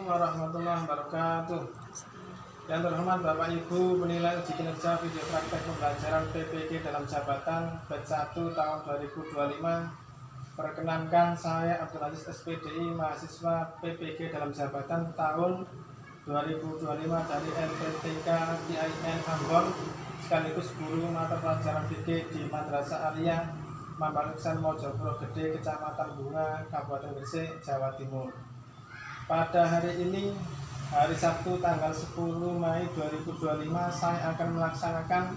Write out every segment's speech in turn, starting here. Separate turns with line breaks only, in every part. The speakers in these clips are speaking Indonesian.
warahmatullahi wabarakatuh. Yang terhormat Bapak Ibu penilai uji kinerja video praktek pembelajaran PPG dalam jabatan batch 1 tahun 2025. Perkenankan saya Abdul Aziz SPDI, mahasiswa PPG dalam jabatan tahun 2025 dari LPTK IAIN Ambon, sekaligus guru mata pelajaran fikih di Madrasah Aliyah Mambaluksan Mojopuro Gede, Kecamatan Bunga, Kabupaten Gresik, Jawa Timur. Pada hari ini, hari Sabtu tanggal 10 Mei 2025, saya akan melaksanakan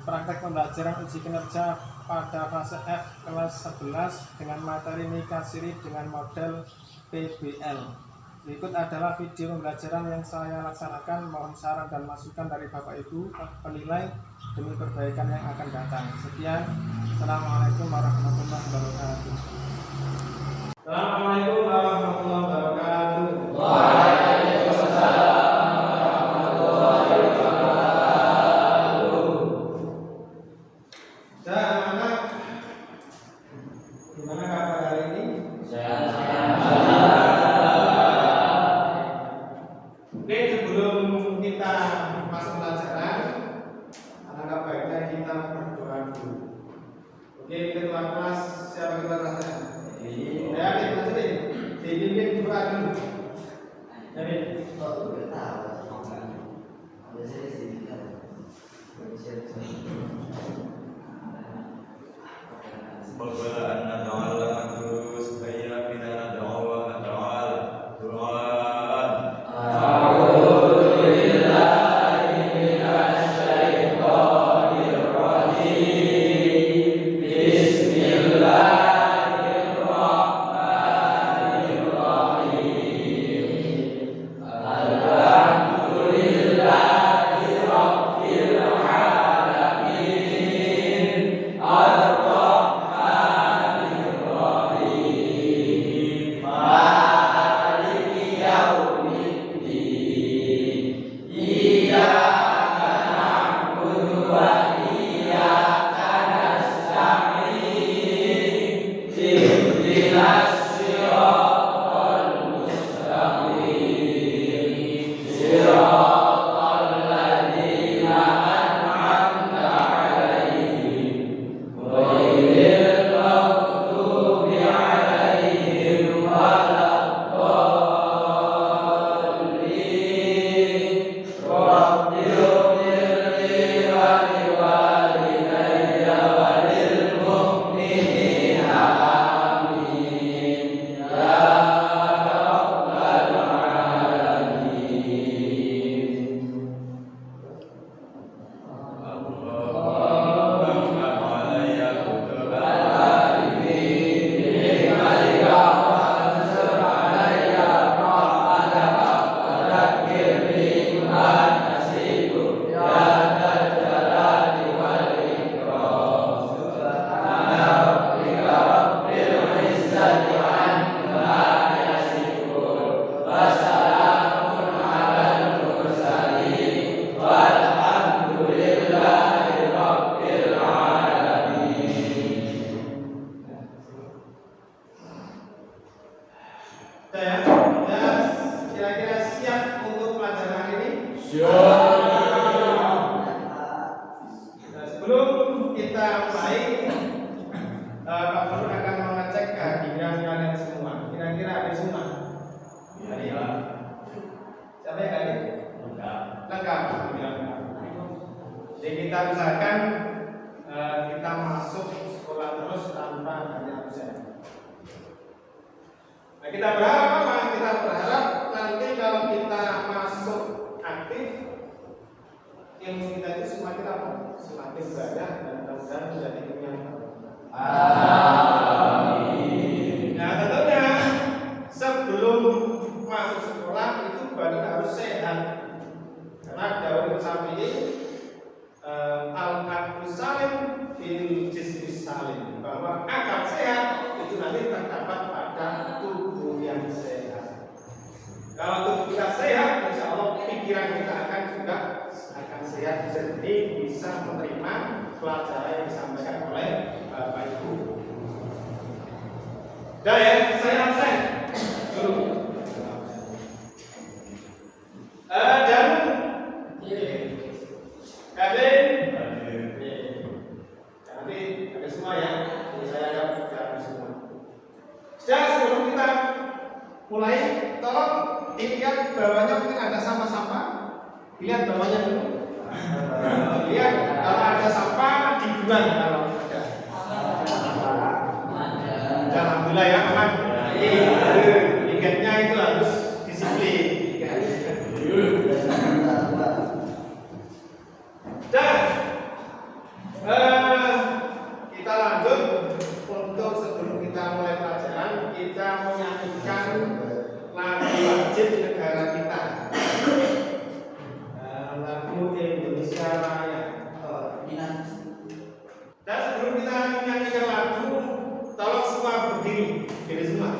praktek pembelajaran uji kinerja pada fase F kelas 11 dengan materi nikah siri dengan model PBL. Berikut adalah video pembelajaran yang saya laksanakan. Mohon saran dan masukan dari Bapak Ibu penilai demi perbaikan yang akan datang. Sekian. Assalamualaikum warahmatullahi wabarakatuh. Assalamualaikum warahmatullahi wabarakatuh.
Waalaikumsalam warahmatullahi wabarakatuh.
Anak-anak, gimana kabar hari ini?
Sehat.
Oke, sebelum kita masuk pelajaran, alangkah baiknya kita berdoa dulu. Oke, ketua kelas, siapa ketua kelasnya? Ya, kita sini. Dipimpin doa dulu. Jadi, kira-kira siap untuk pelajaran hari ini?
Siap.
Nah, sebelum kita mulai, Pak Guru akan mengecek kehadiran kalian semua. Kira-kira ada semua?
Iya.
Siapa yang hadir?
Lengkap.
Lengkap. Jadi kita usahakan kita masuk sekolah terus tanpa hanya absen. Nah, kita berharap apa? Kita berharap nanti kalau kita masuk aktif, ilmu kita itu semakin apa? Semakin banyak dan mudah-mudahan menjadi ilmu yang baru.
Amin.
Nah, tentunya sebelum masuk sekolah itu badan harus sehat. Karena Dawud Syafi'i al-aqlu salim fil jismi salim, bahwa akal sehat itu nanti terdapat pada tubuh yang sehat. Kalau tubuh kita sehat, insya Allah pikiran kita akan juga akan sehat, jadi bisa menerima pelajaran yang disampaikan oleh Bapak Ibu. Dan ya, saya absen dulu. tolong dilihat bawahnya, mungkin ada sampah-sampah. Lihat bawahnya dulu. Lihat kalau ada sampah dibuang kalau ada. Alhamdulillah ya aman. Ingatnya itu harus disiplin. Dan kita lanjut untuk sebelum kita mulai pelajaran, kita menyanyikan lagu wajib negara kita, lagu Indonesia Raya. Dan sebelum kita menyanyikan lagu, tolong semua berdiri semua.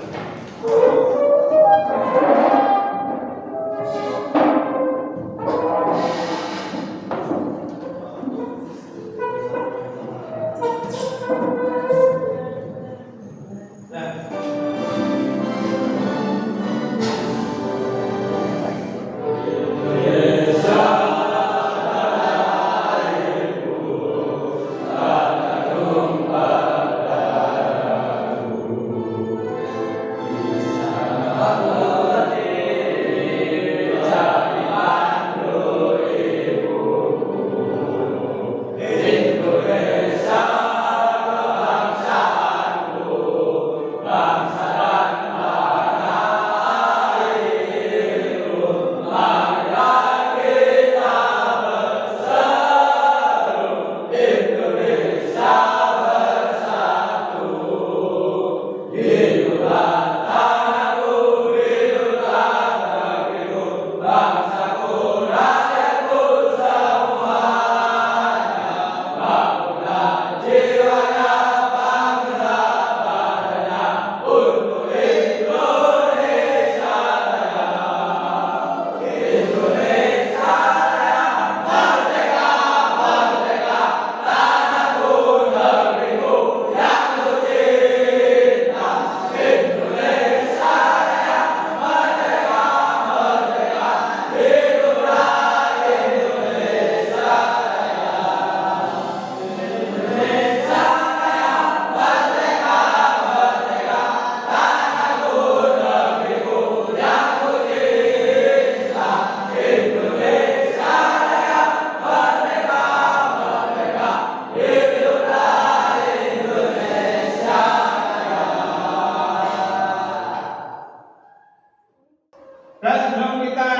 Dan sebelum kita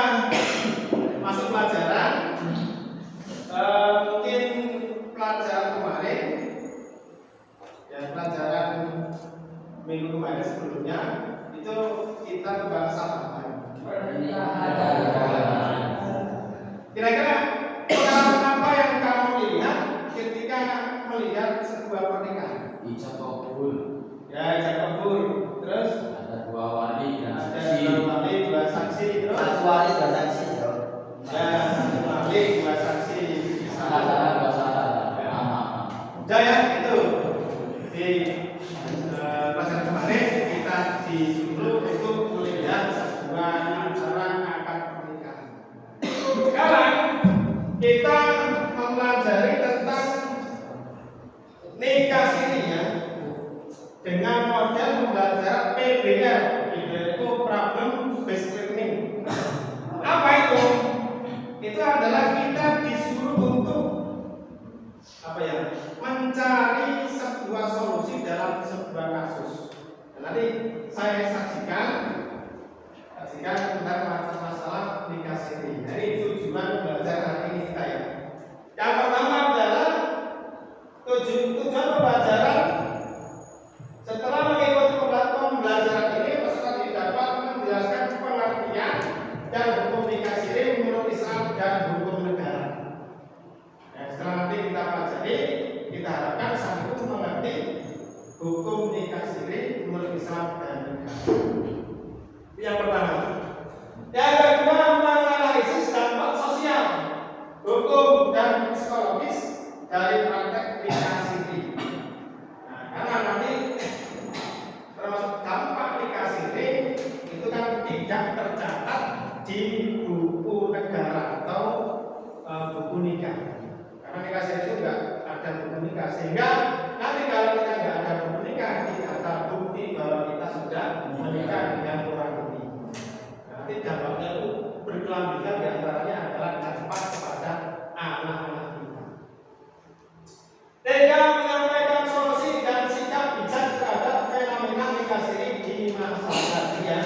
masuk pelajaran, mungkin pelajaran kemarin, ya pelajaran minggu kemarin sebelumnya, itu kita membahas apa? Kira-kira pengalaman apa yang kamu lihat ketika melihat sebuah pernikahan?
Ijab kabul.
Ya, ijab kabul. Terus
Ada dua wali dan
ada
saksi.
dua wali, dua saksi. Terus
Satu wali dua saksi.
ya, satu wali, dua saksi.
Salah dua salah.
Udah ya, itu di pelajaran kemarin kita disuruh untuk melihat sebuah acara akad pernikahan. Sekarang kita mempelajari tentang nikah sirinya dengan model pembelajaran PBL, yaitu Problem Based Learning. Apa itu? Itu adalah kita disuruh untuk apa ya? Mencari sebuah solusi dalam sebuah kasus. Dan nanti saya saksikan tentang masalah nikah siri. Jadi tujuan belajar hari ini kita ya. Yang pertama adalah tujuan pembelajaran. Setelah mengikuti pembelajaran ini, peserta dapat menjelaskan pengertian dan hukum nikah siri menurut Islam dan hukum negara. Nah, setelah nanti kita pelajari, kita harapkan sang ibu mengerti hukum nikah siri menurut Islam dan negara. Itu yang pertama. Yang kedua, menganalisis dampak sosial, hukum dan psikologis dari praktek nikah siri. Nah, karena nanti termasuk dampak nikah siri itu kan tidak tercatat di buku negara atau buku nikah. Karena nikah siri itu enggak ada buku nikah, sehingga nanti kalau kita enggak ada buku nikah, tidak ada bukti bahwa kita sudah menikah dengan orang ini. Nanti dampaknya itu berkelanjutan, diantaranya adalah dampak kepada anak-anak kita. Tiga, menyampaikan solusi dan sikap bijak terhadap fenomena nikah di masyarakat. Ya,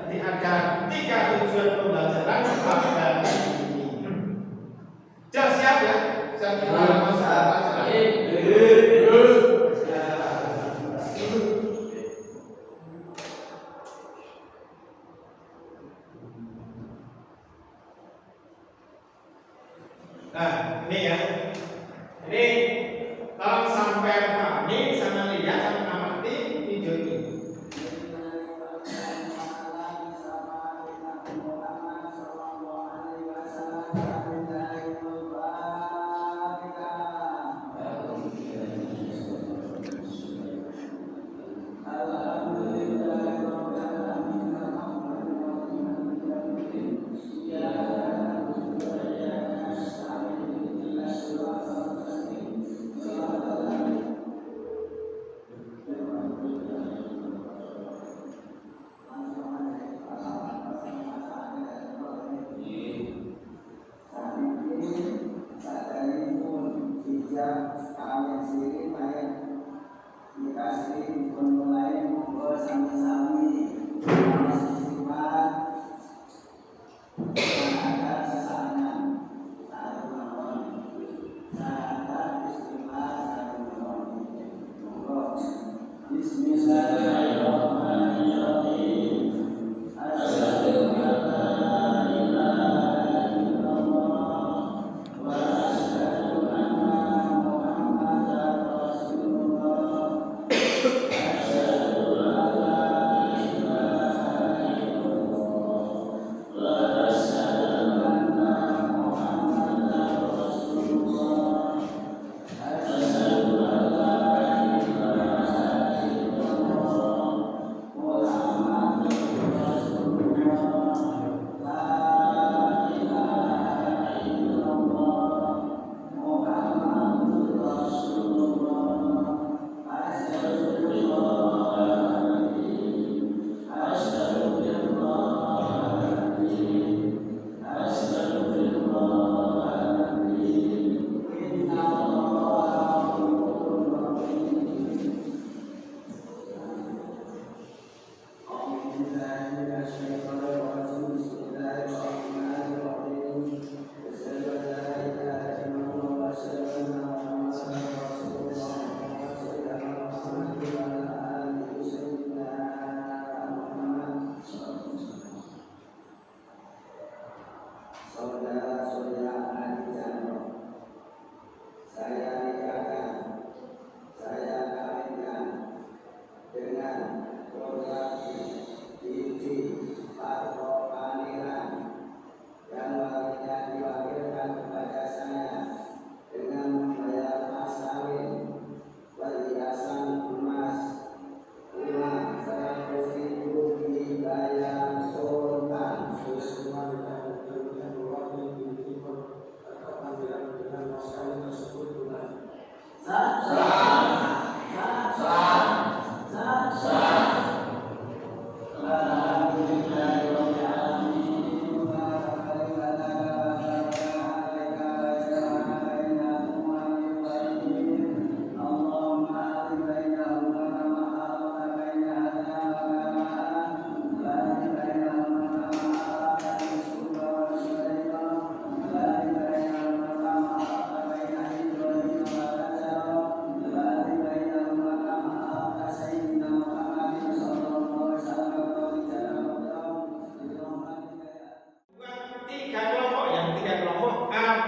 jadi ada 3 tujuan pembelajaran pada ini. Sudah siap ya? Siap kita masalah. Nah, ini ya. Ini tolong sampai pahami, sama lihat, sama amati video ini.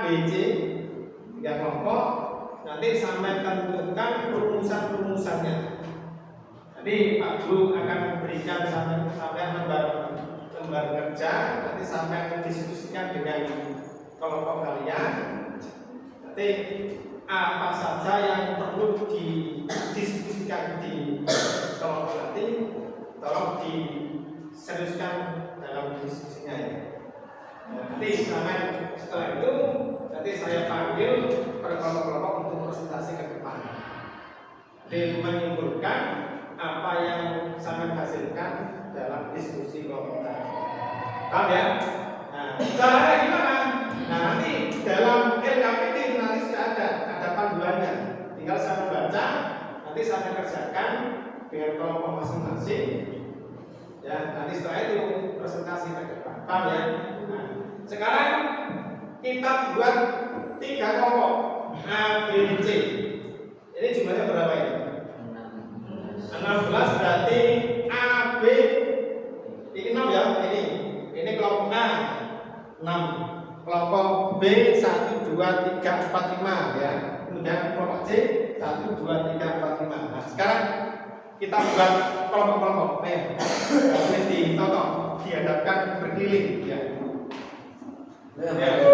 ABC, 3 kelompok. Nanti sampai tentukan rumusan-rumusannya. Nanti Pak Guru akan memberikan sampai lembar kerja. Nanti sampai mendiskusikan dengan kelompok kalian. Nanti apa saja yang perlu didiskusikan di kelompok nanti, tolong diseriuskan dalam diskusinya ya. Nanti setelah itu nanti saya panggil per kelompok-kelompok untuk presentasi ke depan. Jadi menyimpulkan apa yang saya hasilkan dalam diskusi kelompok tadi. Paham ya? Nah, caranya gimana? Nah, nanti dalam LKPD nanti sudah ada panduannya. Tinggal saya membaca, nanti saya kerjakan dengan kelompok masing-masing. Ya, nanti setelah itu presentasi ke depan. Paham ya? Nah, sekarang kita buat 3 kelompok A, B, C. Ini jumlahnya berapa ini? 16 berarti A, B, ini 6 ya, ini kelompok A 6, kelompok B 1, 2, 3, 4, 5 ya, kemudian kelompok C 1, 2, 3, 4, 5. Nah sekarang kita buat kelompok-kelompok ini ditonton, dihadapkan berkeliling ya. Ini akan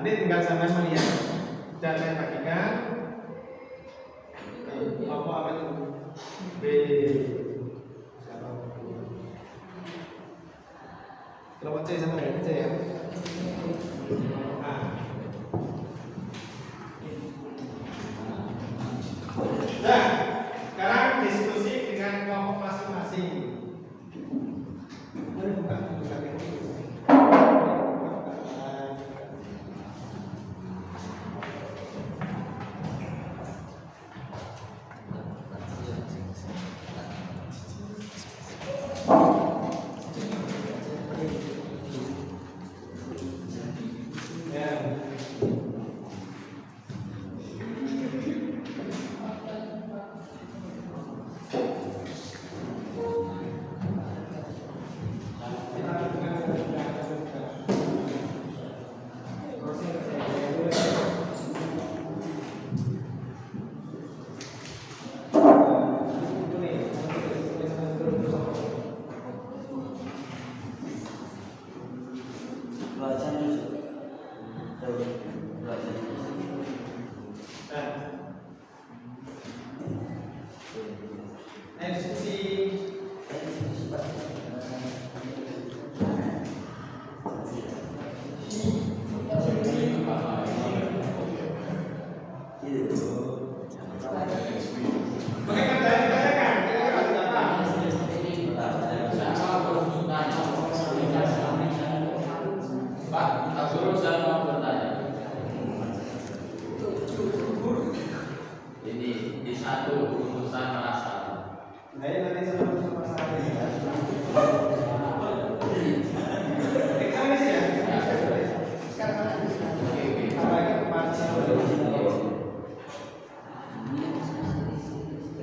tinggal sampai melihat dan saya bagikan kelompok apa itu B kelompok C sama dengan C ya. Nah, sekarang diskusi dengan kelompok masing-masing.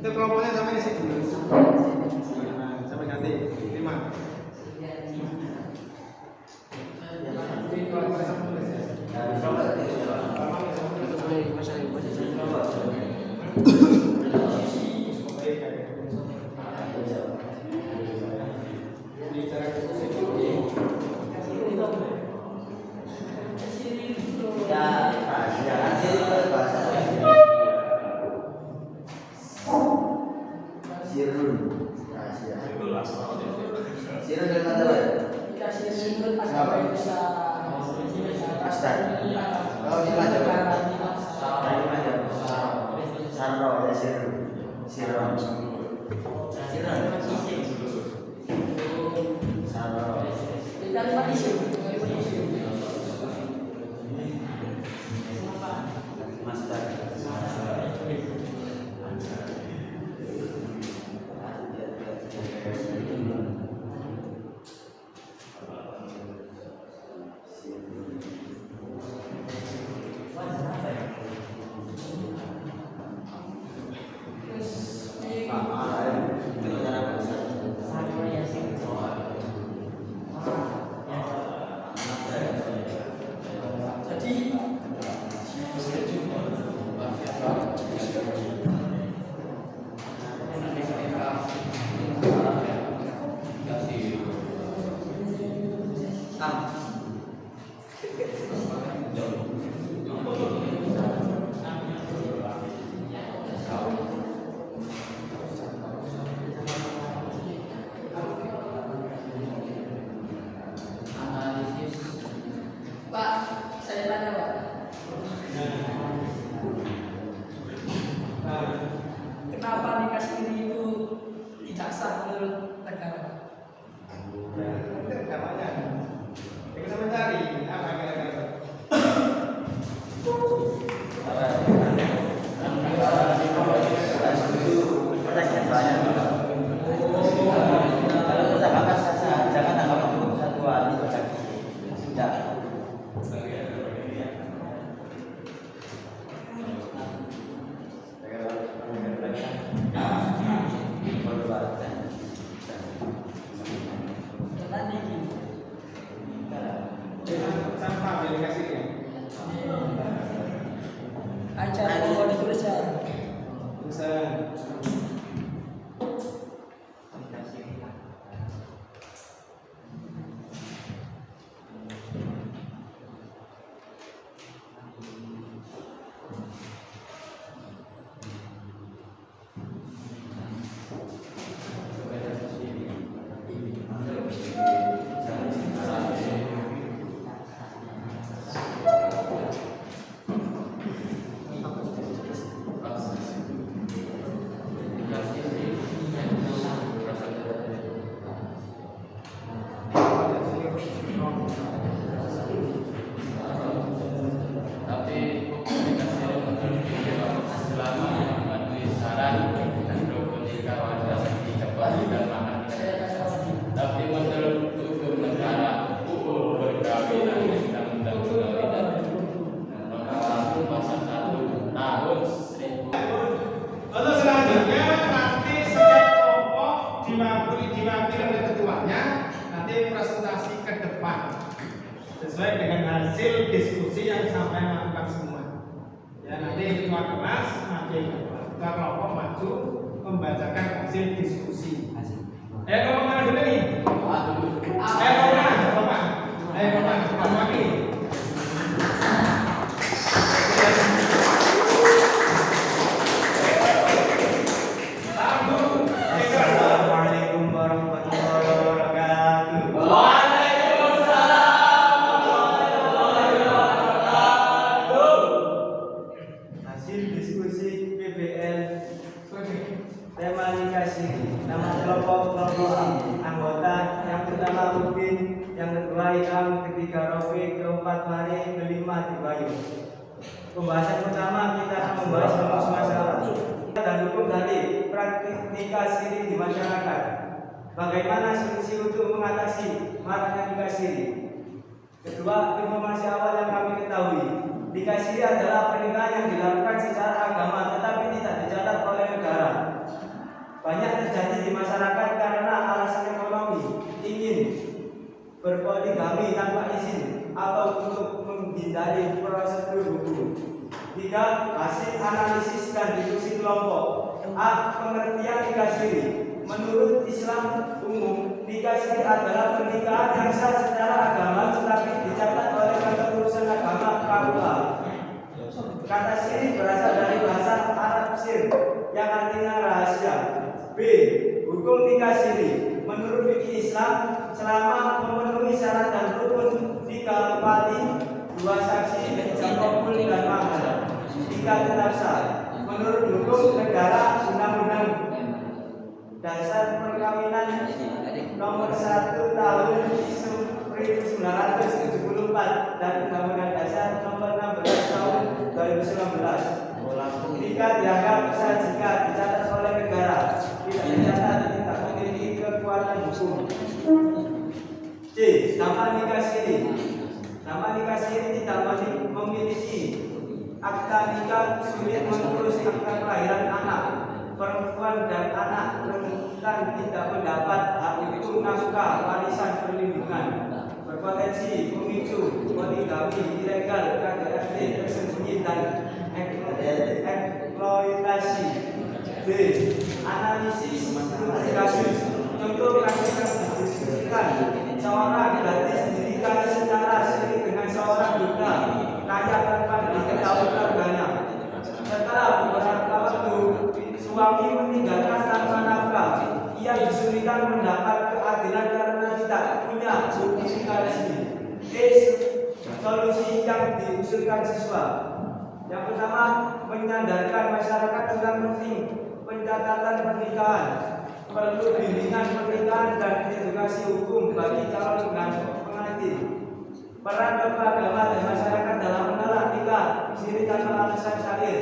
Itu kelompoknya sampai di situ. Sampai ganti 5.
Sirun. Rahasia. Sirun dari mana, Pak?
Dikasih sirun agama bisa
Astar. Oh, ini aja, Pak. Ini aja. Sarro ya sirun. Sirun. Sirun. Sarro.
kalimat isim.
Master.
Pak, saya tanya Pak. Kenapa nikah siri itu tidak sah menurut negara?
Itu namanya. Kita sama cari apa kira-kira.
Pertanyaan soalnya. Kalau kita batas jangan anggap itu satu hari tidak.
Tadi gini.
Sampah beli kasih ya.
Acara mau dituliskan.
Tulisan.
Tapi selama mematuhi syarat dan rukun nikah wajib dicepat dan makan. Tapi menurut hukum negara, hukum perkawinan undang-undang perkawinan nomor 1 pasal 1 tahun 1000.
Untuk selanjutnya nanti setiap kelompok diwakili oleh ketuanya, nanti presentasi ke depan sesuai dengan hasil diskusi yang sampai lakukan semua. Ya nanti ketua kelas maju, ketua kelompok maju membacakan hasil diskusi. Kelompok mana dulu nih? Kelompok mana? Kelompok wakili.
Assalamualaikum warahmatullahi wabarakatuh. Hasil diskusi PBL tema nikah siri. Nama kelompok anggota yang pertama Udin, yang kedua Ilham, ketiga Rofi, keempat Mari, kelima Tibayu. Pembahasan pertama kita akan membahas rumus masalah dan hukum dari praktik nikah siri di masyarakat. Bagaimana solusi untuk mengatasi maraknya nikah siri? Kedua, informasi awal yang kami ketahui, nikah siri adalah pernikahan yang dilakukan secara agama tetapi tidak dicatat oleh negara. Banyak terjadi di masyarakat karena alasan ekonomi, ingin berpoligami tanpa izin atau untuk menghindari prosedur hukum. Tiga, hasil analisis dan diskusi kelompok. A. Pengertian nikah siri. Menurut Islam umum, nikah siri adalah pernikahan yang sah secara agama tetapi dicatat oleh kantor urusan agama KUA. Kata siri berasal dari bahasa Arab sir yang artinya rahasia. B. Hukum nikah siri. Menurut fikih Islam, selama memenuhi syarat dan rukun 3 wali, 2 saksi, ijab kabul dan mahar, nikah tetap sah. Menurut hukum negara, Undang-Undang Dasar Perkawinan Nomor 1 Tahun 1974 dan Undang-Undang Dasar Nomor 16 Tahun 2019. Nikah dianggap sah jika dicatat oleh negara, tidak dicatat tidak memiliki kekuatan hukum. C. Nama nikah siri. Nama nikah siri tidak memiliki akta nikah, sulit mengurus akta kelahiran anak. Perempuan dan anak rentan tidak mendapat hak hukum nafkah, warisan, perlindungan. Berpotensi memicu poligami ilegal, KDRT tersembunyi dan eksploitasi. B. Analisis kasus. Contoh kasus yang didiskusikan: seorang gadis dinikahi secara siri dengan seorang duda kaya tanpa diketahui keluarganya. Setelah beberapa waktu, suami meninggalkan tanpa nafkah. Ia kesulitan mendapat keadilan karena tidak punya bukti nikah resmi. Solusi yang diusulkan siswa: yang pertama, menyadarkan masyarakat tentang penting pencatatan pernikahan, perlu bimbingan pernikahan dan edukasi hukum bagi calon pengantin. Peran tokoh agama dan masyarakat dalam menolak nikah siri tanpa alasan syar'i.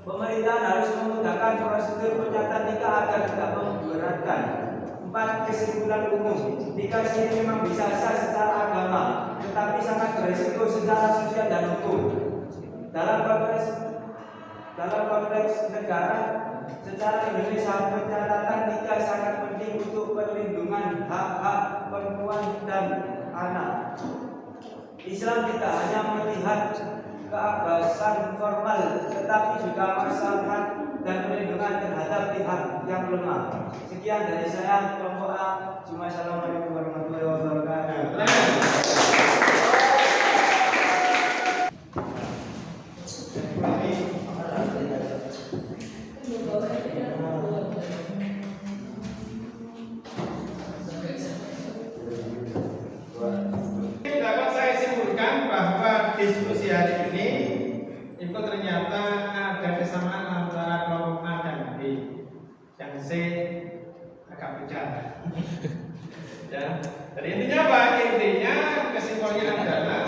Pemerintah harus memudahkan prosedur pencatatan nikah agar tidak memberatkan. 4. Kesimpulan umum: nikah siri memang bisa sah secara agama, tetapi sangat berisiko secara sosial dan hukum. Dalam konteks negara secara Indonesia, pencatatan nikah sangat penting untuk perlindungan hak-hak perempuan dan anak. Islam tidak hanya melihat keabasan formal, tetapi juga maslahat dan perlindungan terhadap pihak yang lemah. Sekian dari saya, kelompok A. Assalamualaikum warahmatullahi wabarakatuh.
Dapat saya simpulkan bahwa diskusi hari ini itu ternyata ada kesamaan antara kelompok A dan B. Yang C agak beda. Ya. Jadi intinya apa? Intinya kesimpulannya adalah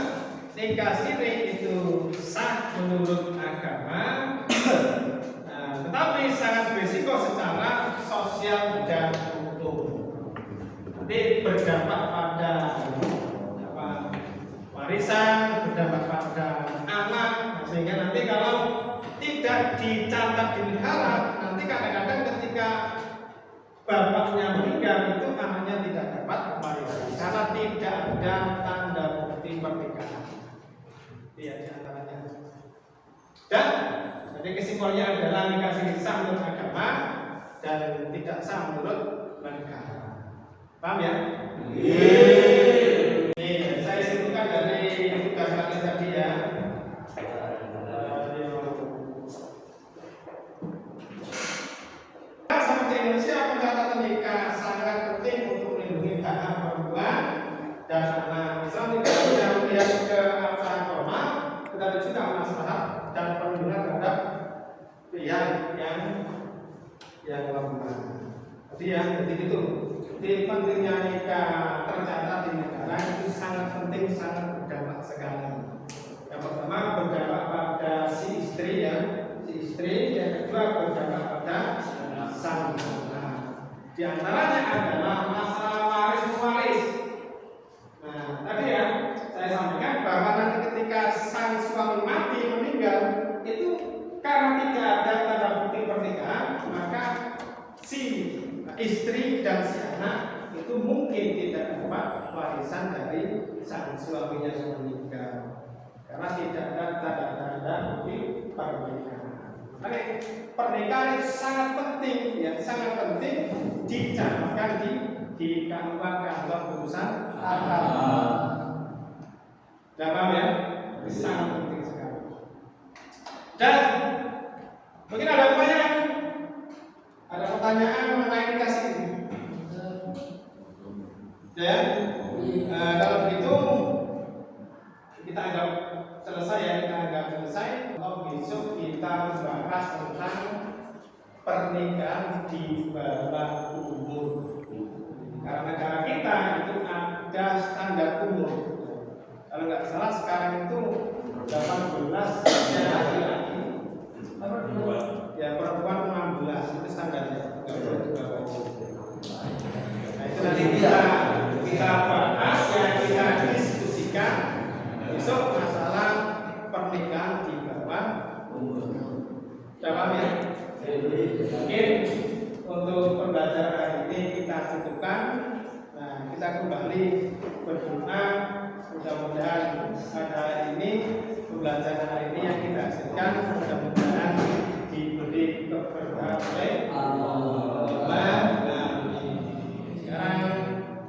nikah siri itu sah menurut agama, tetapi sangat berisiko secara sosial dan hukum. Nanti berdampak pada warisan, berdampak pada anak, sehingga nanti kalau tidak dicatat di negara, nanti kadang-kadang ketika bapaknya meninggal itu anaknya tidak dapat warisan karena tidak ada tanda bukti pernikahan. Iya, di antaranya. Dan jadi kesimpulannya adalah nikah siri sah menurut agama dan tidak sah menurut negara. Paham ya? Saya simpulkan dari tugas kalian tadi ya. Seperti Indonesia, pencatatan nikah sangat penting untuk melindungi hak perempuan dan anak. Islam tidak hanya melihat ke aturan formal, tetapi juga maslahat dan perlindungan terhadap pihak yang lemah. Jadi ya, begitu. Jadi pentingnya nikah tercatat di negara itu sangat penting, sangat berdampak sekali. Yang pertama berdampak pada si istri ya, yang kedua berdampak pada sang anak. Di antaranya adalah masalah waris. Nah, tadi ya saya sampaikan bahwa nanti ketika sang suami mati meninggal itu karena tidak ada tanda bukti pernikahan, maka si istri dan si anak itu mungkin tidak dapat warisan dari sang suaminya yang meninggal karena tidak ada tanda-tanda bukti pernikahan. Oke, pernikahan itu sangat penting ya, sangat penting dicatatkan di kantor urusan agama. Paham ya? Itu sangat penting sekali. Dan mungkin ada pertanyaan. Ada pertanyaan mengenai nikah siri? Ya, kalau begitu kita anggap selesai ya, kita anggap selesai. Kalau besok kita membahas tentang pernikahan di bawah umur. Karena negara kita itu ada standar umur. Kalau nggak salah sekarang itu 18 ya laki-laki, ya perempuan 16 itu standarnya. Nggak boleh di bawah umur. Nah itu nanti kita bahas ya, kita diskusikan besok masalah pernikahan di bawah umur. Jawab ya. Mungkin untuk pembelajaran hari ini kita cukupkan. Nah, kita kembali berdoa mudah-mudahan pada hari ini pembelajaran hari ini yang kita hasilkan mudah-mudahan diberi keberkahan oleh Allah. Sekarang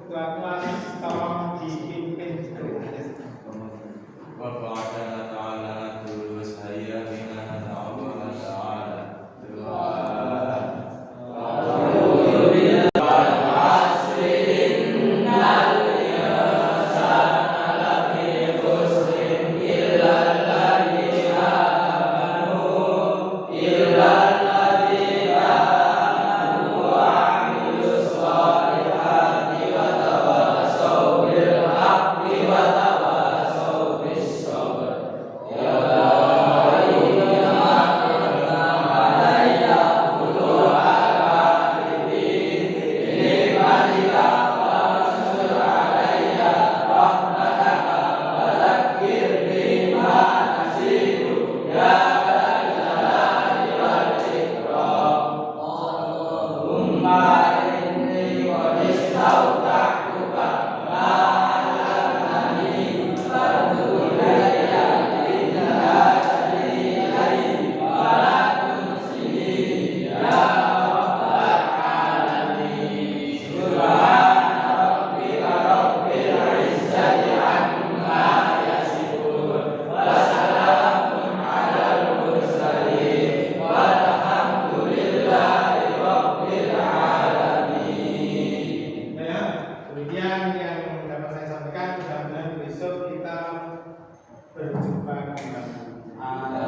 ketua kelas tolong dipimpin doa.
Bapak Ta'ala tulus saya dengan Allah Ta'ala doa.
Demikian yang dapat saya sampaikan. Mudah-mudahan besok kita berjumpa kembali.